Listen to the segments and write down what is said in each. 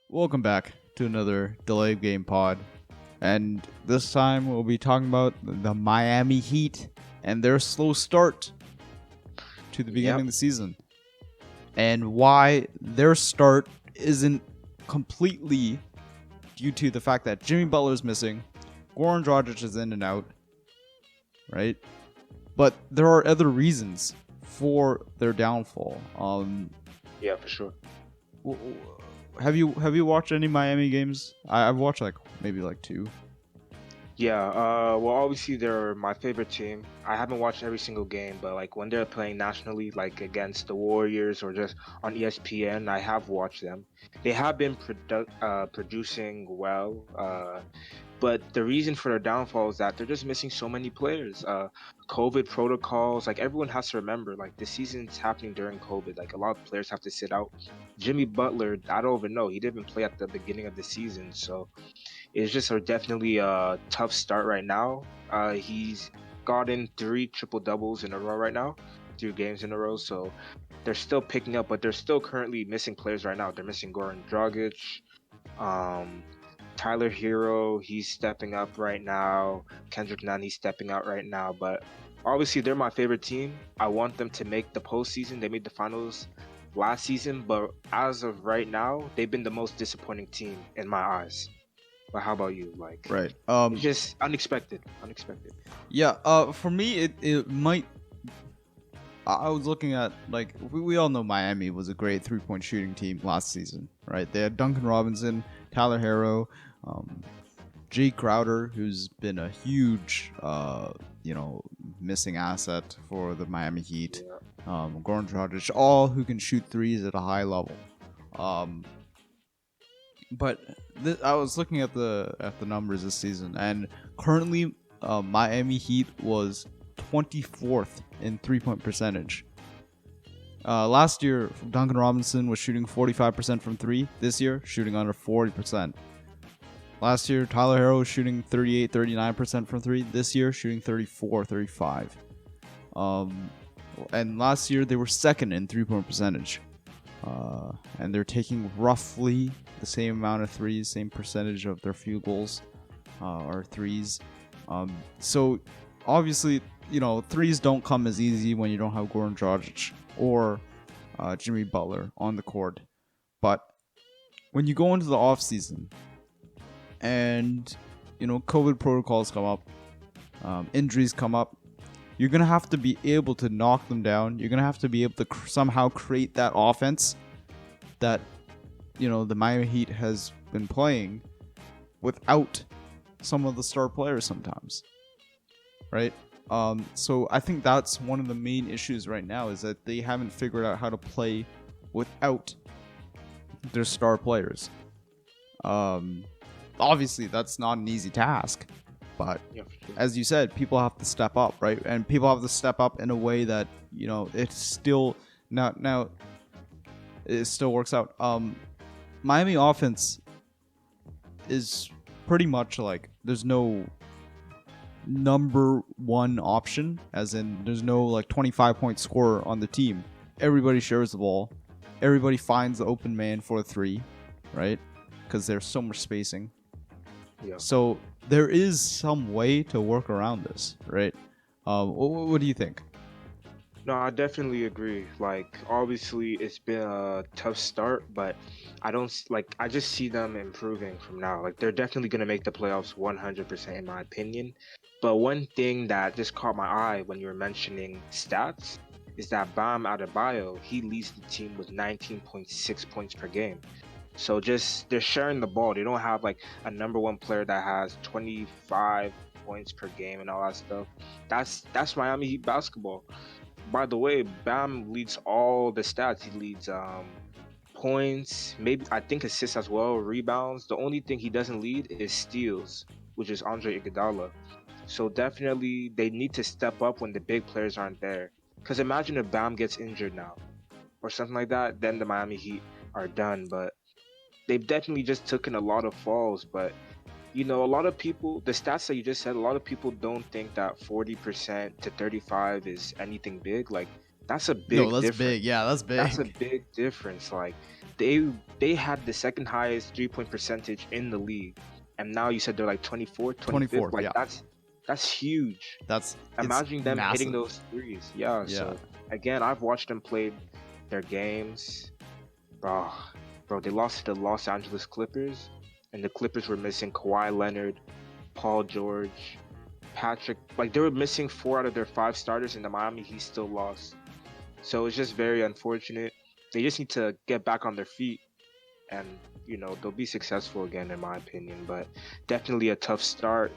Welcome back to another delayed game pod. And this time we'll be talking about the Miami Heat and their slow start to the beginning Yep. of the season. And why their start isn't completely due to the fact that Jimmy Butler's missing, Goran Dragic is in and out, right? But there are other reasons for their downfall. Yeah, for sure. w- w- have you watched any Miami games? I've watched maybe two. Yeah, well, obviously they're my favorite team. I haven't watched every single game, but like when they're playing nationally, like against the Warriors or just on ESPN, I have watched them. They have been producing well, but the reason for their downfall is that they're just missing so many players. COVID protocols, like everyone has to remember, like the season's happening during COVID. Like a lot of players have to sit out. Jimmy Butler, I don't even know. He didn't even play at the beginning of the season, so it's just definitely a tough start right now. He's gotten three triple doubles in a row right now, 3 games in a row. So they're still picking up, but they're still currently missing players right now. They're missing Goran Dragic, um, Tyler Hero. He's stepping up right now. Kendrick Nunn, he's stepping out right now. But obviously, they're my favorite team. I want them to make the postseason. They made the finals last season, but as of right now, they've been the most disappointing team in my eyes. But how about you? Like, Right. it's just unexpected. Unexpected. Yeah. For me, it might. I was looking at we all know Miami was a great 3-point shooting team last season, right? They had Duncan Robinson, Tyler Harrow, um, Jay Crowder, who's been a huge missing asset for the Miami Heat. Yeah. Goran Dragic, all who can shoot threes at a high level. But I was looking at the numbers this season, and currently Miami Heat was 24th in 3-point percentage. Last year, Duncan Robinson was shooting 45% from three. This year, shooting under 40%. Last year, Tyler Harrow was shooting 38, 39% from three. This year, shooting 34, 35. And last year, they were second in 3-point percentage. And they're taking roughly the same amount of threes, same percentage of their field goals or threes. So obviously, threes don't come as easy when you don't have Goran Dragic or Jimmy Butler on the court. But when you go into the off season and COVID protocols come up, injuries come up, you're gonna have to be able to knock them down. You're gonna have to be able to somehow create that offense that the Miami Heat has been playing without some of the star players sometimes, right? So I think that's one of the main issues right now is that they haven't figured out how to play without their star players. Obviously, that's not an easy task, but Yeah, for sure. as you said, people have to step up, right? And people have to step up in a way that it's still now it still works out. Miami offense is pretty much like there's no number one option, as in there's no 25-point scorer on the team. Everybody shares the ball. Everybody finds the open man for a three, right? Because there's so much spacing. Yeah. So there is some way to work around this, right? What do you think? No, I definitely agree. Like, obviously, it's been a tough start, but I don't I just see them improving from now. Like, they're definitely gonna make the playoffs 100% in my opinion. But one thing that just caught my eye when you were mentioning stats is that Bam Adebayo, he leads the team with 19.6 points per game. So just they're sharing the ball. They don't have like a number one player that has 25 points per game and all that stuff. That's Miami Heat basketball. By the way, Bam leads all the stats. He leads points, maybe I think assists as well, rebounds. The only thing he doesn't lead is steals, which is Andre Iguodala. So definitely they need to step up when the big players aren't there. Because imagine if Bam gets injured now or something like that, then the Miami Heat are done. But they've definitely just taken a lot of falls. But a lot of people, the stats that you just said, a lot of people don't think that 40% to 35 is anything big. Like, that's a No, big that's difference. big. Yeah, that's That's a big. big difference. Like, they had the second highest 3-point percentage in the league, and now you said they're like 24th, 25th. 24th, Like yeah. that's huge. It's Imagine them hitting massive. those threes. Yeah. Yeah. So again, I've watched them play their games, bro. They lost to the Los Angeles Clippers, and the Clippers were missing Kawhi Leonard, Paul George, Patrick. Like they were missing 4 out of their 5 starters. In the Miami Heat still lost. So it's just very unfortunate. They just need to get back on their feet, and they'll be successful again, in my opinion. But definitely a tough start.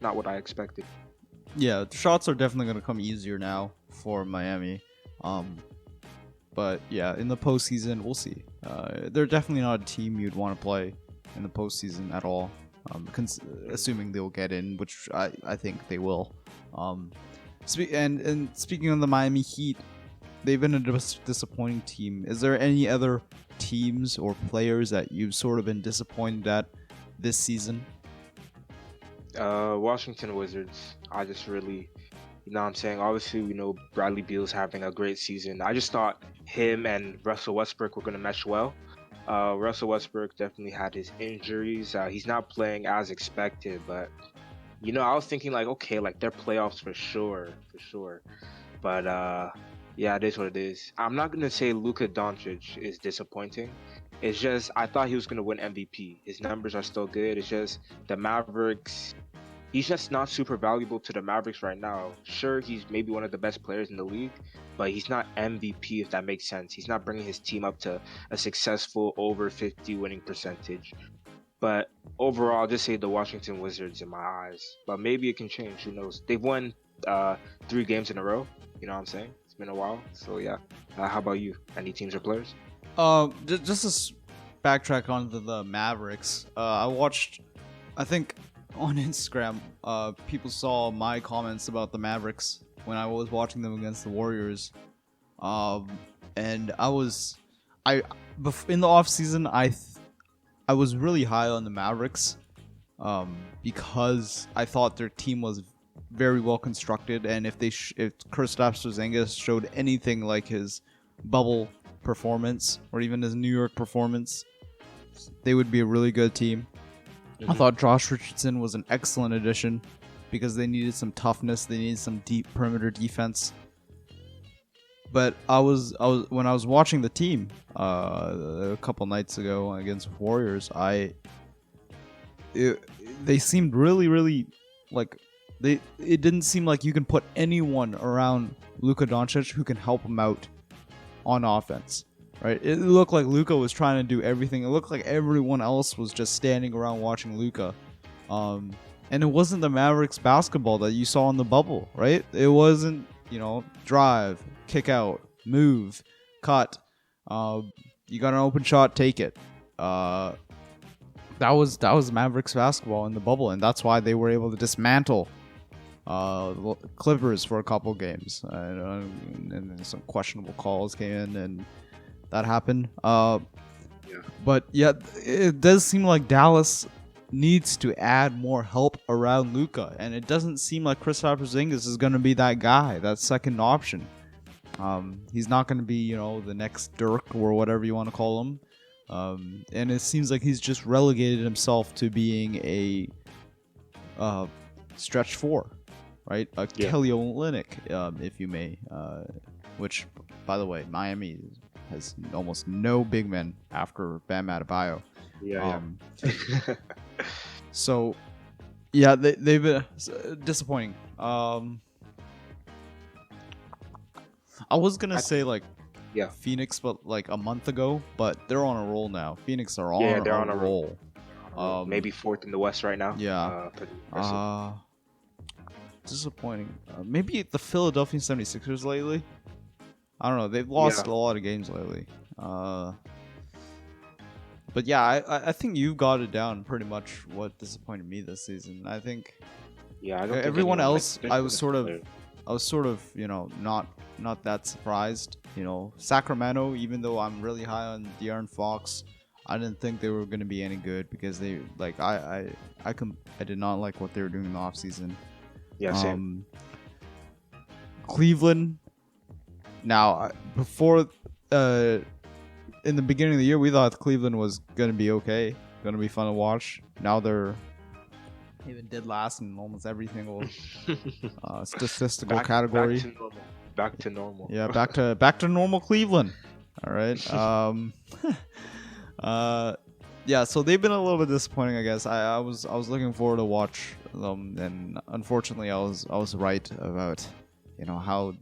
Not what I expected. Yeah, the shots are definitely going to come easier now for Miami. But yeah, in the postseason, we'll see. They're definitely not a team you'd want to play in the postseason at all. Assuming they'll get in, which I think they will. And speaking of the Miami Heat, they've been a disappointing team. Is there any other teams or players that you've sort of been disappointed at this season? Washington Wizards. I just really, what I'm saying? Obviously, we know Bradley Beal's having a great season. I just thought him and Russell Westbrook were going to mesh well. Russell Westbrook definitely had his injuries. He's not playing as expected, but I was thinking like, okay, like they're playoffs for sure. But yeah, it is what it is. I'm not gonna say Luka Doncic is disappointing. It's just I thought he was gonna win MVP. His numbers are still good. It's just the Mavericks. He's just not super valuable to the Mavericks right now. Sure, he's maybe one of the best players in the league, but he's not MVP, if that makes sense. He's not bringing his team up to a successful over 50 winning percentage. But overall, I'll just say the Washington Wizards in my eyes. But maybe it can change. Who knows? They've won 3 games in a row. You know what I'm saying? It's been a while. So yeah. How about you? Any teams or players? Just to backtrack onto the Mavericks. I watched, I think on Instagram, people saw my comments about the Mavericks when I was watching them against the Warriors. And in the off season, I was really high on the Mavericks, because I thought their team was very well constructed, and if Kristaps Porzingis showed anything like his bubble performance or even his New York performance, they would be a really good team. I thought Josh Richardson was an excellent addition because they needed some toughness, they needed some deep perimeter defense. But when I was watching the team a couple nights ago against Warriors, they seemed really like it didn't seem like you can put anyone around Luka Doncic who can help him out on offense, right? It looked like Luka was trying to do everything. It looked like everyone else was just standing around watching Luka. And it wasn't the Mavericks basketball that you saw in the bubble, right? It wasn't, drive, kick out, move, cut. You got an open shot, take it. That was Mavericks basketball in the bubble, and that's why they were able to dismantle Clippers for a couple games. And some questionable calls came in, and that happened. But yeah, it does seem like Dallas needs to add more help around Luka, and it doesn't seem like Kristaps Porzingis is going to be that guy, that second option. He's not going to be, the next Dirk or whatever you want to call him. And it seems like he's just relegated himself to being a stretch 4, right? Kelly Olynyk, if you may. Which, by the way, Miami has almost no big men after Bam Adebayo. So, yeah, they've been disappointing. I was gonna say Phoenix, but like a month ago, but they're on a roll now. Phoenix are on a roll. Maybe 4th in the West right now. Yeah. Disappointing. Maybe the Philadelphia 76ers lately. I don't know. They've lost a lot of games lately. But yeah, I think you got it down pretty much what disappointed me this season. I think I don't everyone else I was sort of not that surprised. Sacramento, even though I'm really high on De'Aaron Fox, I didn't think they were going to be any good because they I did not like what they were doing in the offseason. Yeah, same. Cleveland. Now, before in the beginning of the year, we thought Cleveland was going to be okay, going to be fun to watch. Now they're even dead last in almost every single statistical category. Back to normal. Yeah, back to normal Cleveland. All right. Yeah, so they've been a little bit disappointing, I guess. I was looking forward to watch them, and unfortunately, I was right about how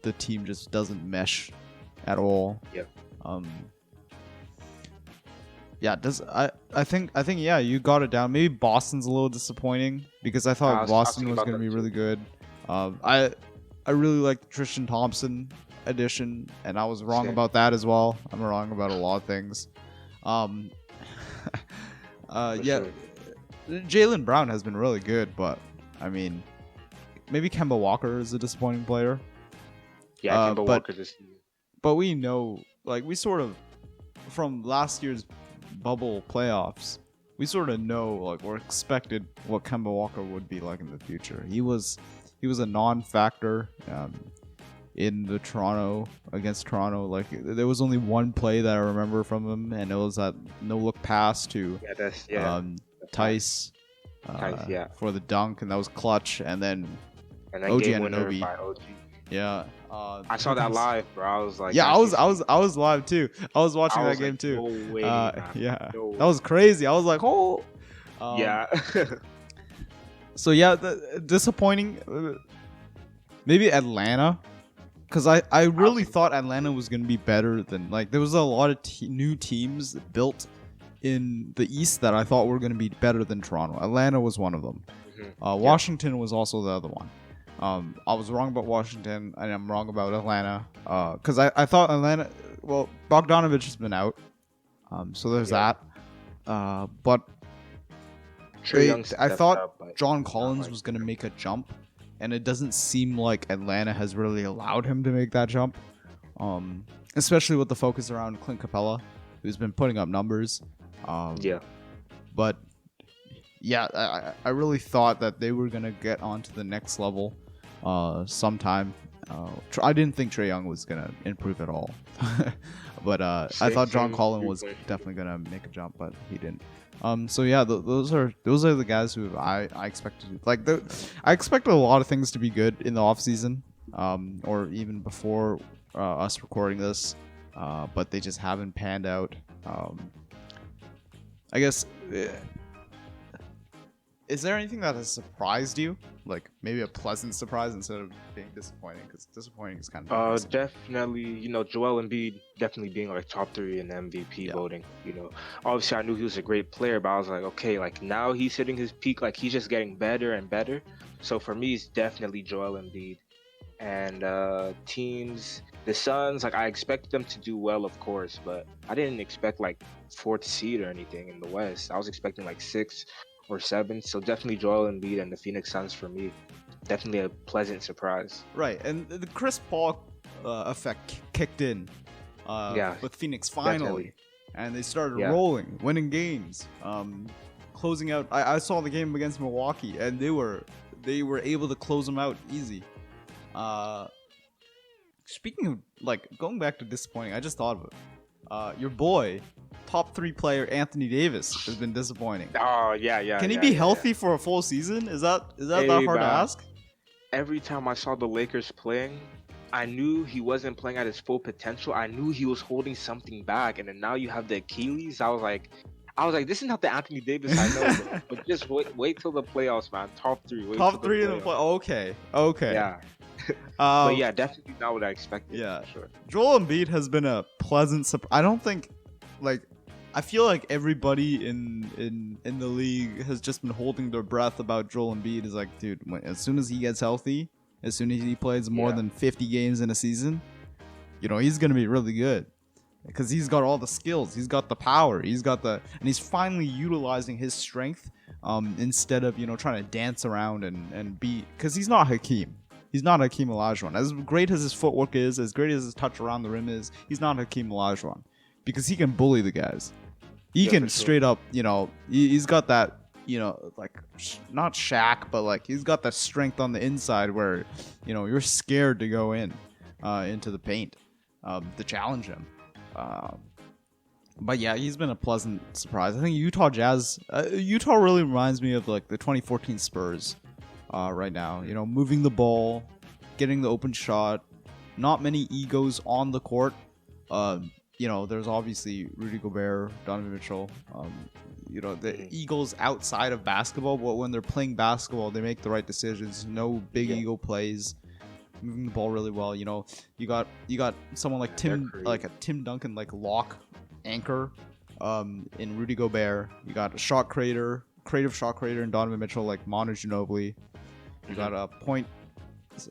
the team just doesn't mesh at all. Yeah. Yeah. I think yeah, you got it down. Maybe Boston's a little disappointing because I thought Boston was going to be really good. I really liked Tristan Thompson addition, and I was wrong about that as well. I'm wrong about a lot of things. Yeah, Jaylen Brown has been really good, but I mean, maybe Kemba Walker is a disappointing player. Yeah, Kemba Walker this season. But we know, like, we sort of, from last year's bubble playoffs, we sort of know, like, we're expected what Kemba Walker would be like in the future. He was a non-factor in the against Toronto. Like, there was only one play that I remember from him, and it was that no-look pass to Tice for the dunk, and that was clutch. And then OG Anunoby. By OG. Yeah. I saw that live, bro. I was like, yeah, I was live too. I was watching that game too. No way, yeah, no. that was crazy. I was like, oh. Yeah. So yeah, disappointing. Maybe Atlanta, because I really thought Atlanta was gonna be better than, like, there was a lot of new teams built in the East that I thought were gonna be better than Toronto. Atlanta was one of them. Washington was also the other one. I was wrong about Washington, and I'm wrong about Atlanta. Because I thought Atlanta, well, Bogdanovich has been out, so there's that. But I thought John Collins was going to make a jump, and it doesn't seem like Atlanta has really allowed him to make that jump. Especially with the focus around Clint Capella, who's been putting up numbers. But yeah, I really thought that they were going to get onto the next level sometime. I didn't think Trae Young was going to improve at all. But I thought John Collins was definitely going to make a jump, but he didn't. So yeah, those are the guys who I expected. I expected a lot of things to be good in the offseason, or even before us recording this, but they just haven't panned out. I guess. Is there anything that has surprised you? Like, maybe a pleasant surprise instead of being disappointing? Because disappointing is kind of definitely, Joel Embiid definitely being like top 3 in MVP voting. Obviously I knew he was a great player, but I was like, okay, like, now he's hitting his peak, like, he's just getting better and better. So for me, it's definitely Joel Embiid. And teams, the Suns, like, I expected them to do well, of course, but I didn't expect like 4th seed or anything in the West. I was expecting like 6 or 7, so definitely Joel Embiid and the Phoenix Suns for me. Definitely a pleasant surprise. Right, and the Chris Paul effect kicked in with Phoenix finally. Definitely. And they started rolling, winning games, closing out. I saw the game against Milwaukee, and they were able to close them out easy. Speaking of, like, going back to disappointing, I just thought of it. Your boy, top 3 player Anthony Davis has been disappointing. Oh yeah. Can he be healthy for a full season? Is that that hard to ask? Every time I saw the Lakers playing, I knew he wasn't playing at his full potential. I knew he was holding something back, and then now you have the Achilles. I was like, this is not the Anthony Davis I know. But just wait till the playoffs, man. Top 3. Top 3 in the play. Okay. Yeah. But yeah, definitely not what I expected. Yeah, for sure. Joel Embiid has been a pleasant surprise. I don't think, like, I feel like everybody in the league has just been holding their breath about Joel Embiid. Is like, dude, as soon as he gets healthy, as soon as he plays more than 50 games in a season, he's gonna be really good. Because he's got all the skills, he's got the power, and he's finally utilizing his strength instead of trying to dance around and be. Because he's not Hakeem. He's not Hakeem Olajuwon. As great as his footwork is, as great as his touch around the rim is, he's not Hakeem Olajuwon. Because he can bully the guys. He can straight up, he's got that, like, not Shaq, but, like, he's got that strength on the inside where, you're scared to go into the paint to challenge him. But yeah, he's been a pleasant surprise. I think Utah Jazz, Utah really reminds me of like the 2014 Spurs right now. You know, moving the ball, getting the open shot, not many egos on the court. You know, there's obviously Rudy Gobert, Donovan Mitchell. You know, the egos outside of basketball, but when they're playing basketball, they make the right decisions. No big ego plays. Moving the ball really well. You know, you got someone like a Tim Duncan like lock anchor in Rudy Gobert. You got a creative shot creator in Donovan Mitchell like Manu Ginobili. You got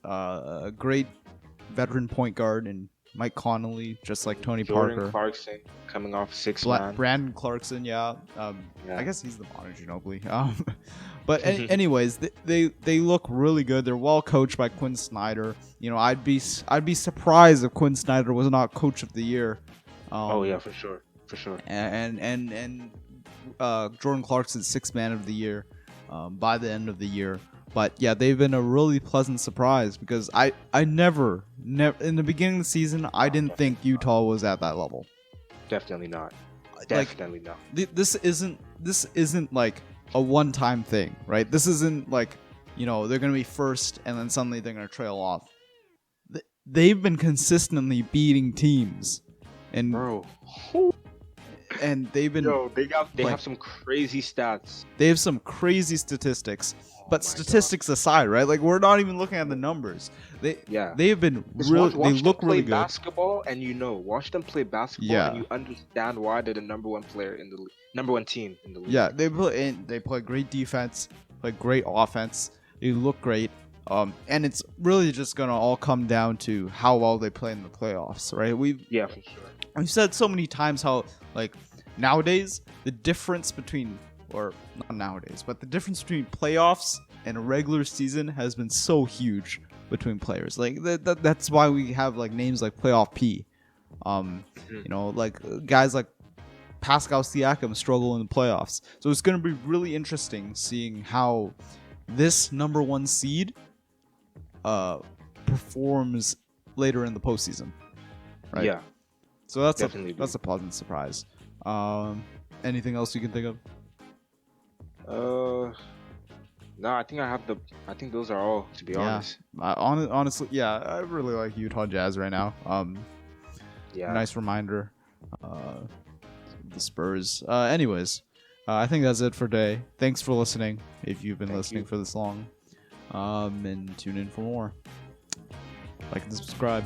a great veteran point guard in Mike Conley, just like Tony Jordan Parker. Clarkson coming off 6-man. Brandon Clarkson, yeah. I guess he's the Manu Ginobili. But anyways, they look really good. They're well coached by Quinn Snyder. You know, I'd be surprised if Quinn Snyder was not Coach of the Year. Oh yeah, for sure. And Jordan Clarkson's Sixth Man of the Year by the end of the year. But yeah, they've been a really pleasant surprise because I never in the beginning of the season I didn't think Utah was at that level. Definitely not. Definitely not. This isn't like a one-time thing, right? This isn't like, you know, they're gonna be first and then suddenly they're gonna trail off. They've been consistently beating teams, and bro, and they've been they have some crazy stats. They have some crazy statistics. But statistics aside, right? Like, we're not even looking at the numbers. They've been really. They look really good. Basketball, and watch them play basketball, and you understand why they're the number one player in the number one team in the league. Yeah, they play great defense, play great offense. They look great. And it's really just gonna all come down to how well they play in the playoffs, right? For sure. We've said so many times how, like, nowadays the difference between, or not nowadays, but the difference between playoffs and a regular season has been so huge between players. Like that's why we have like names like Playoff P. You know, like guys like Pascal Siakam struggle in the playoffs. So it's going to be really interesting seeing how this number one seed performs later in the postseason. Right? Yeah. So that's a pleasant surprise. Anything else you can think of? No, I think those are all, to be honest. Honestly, yeah, I really like Utah Jazz right now. Nice reminder. The Spurs. Anyways, I think that's it for today. Thanks for listening. If you've been listening for this long, and tune in for more. Like and subscribe.